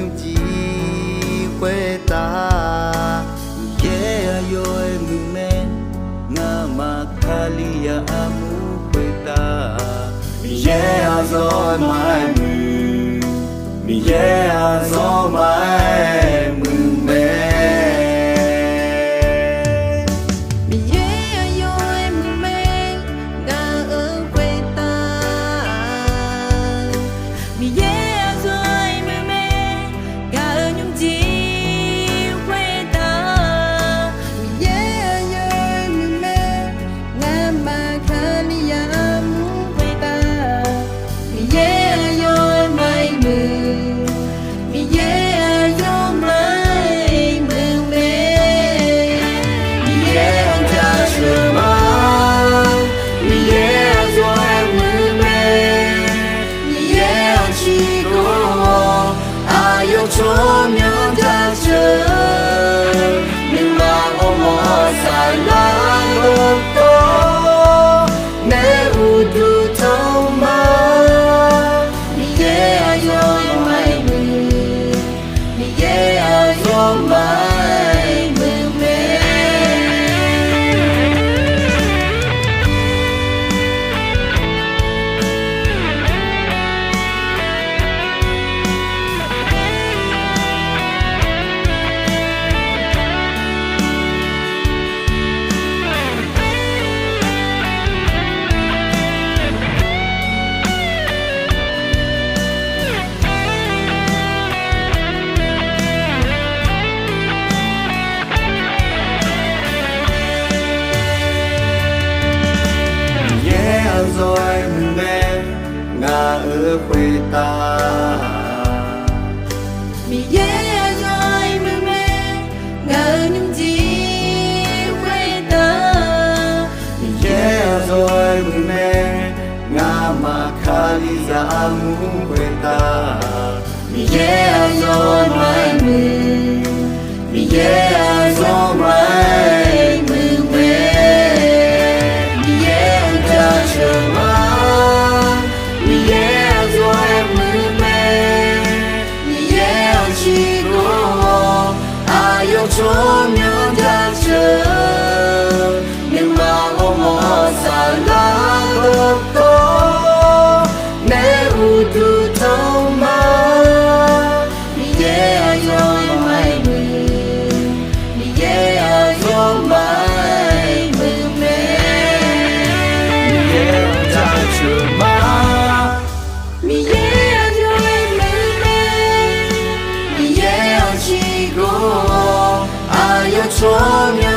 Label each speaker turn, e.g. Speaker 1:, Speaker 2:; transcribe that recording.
Speaker 1: nhung chi quê ta yeah yo mừng men nga makalia amu quê ta yeah rồi mai mừng yeah rồi mai mừng men cho nhau ta chờ nhưng mà ôm mơ dài lắm đâu có nếu đủ thâu mà mi yeah rồi mai mừng mi yeah rồi mai mừng rồi mừng men nga ở quê ta
Speaker 2: mi yeah rồi mừng men nga ở những gì quê ta
Speaker 1: mi yeah rồi mừng men nga mà khali ra mu quê ta
Speaker 2: mi yeah rồi mai mừng mi yeah rồi mai mừng
Speaker 1: cho nhau ta chờ nhưng mà ôm mơ xa lắm đâu có nếu đủ thâu mà
Speaker 2: mi yeah rồi mai mừng mi yeah rồi mai mừng
Speaker 1: mi yeah ta chờ mà
Speaker 2: mi yeah rồi mừng
Speaker 1: mi yeah chỉ có cho nhau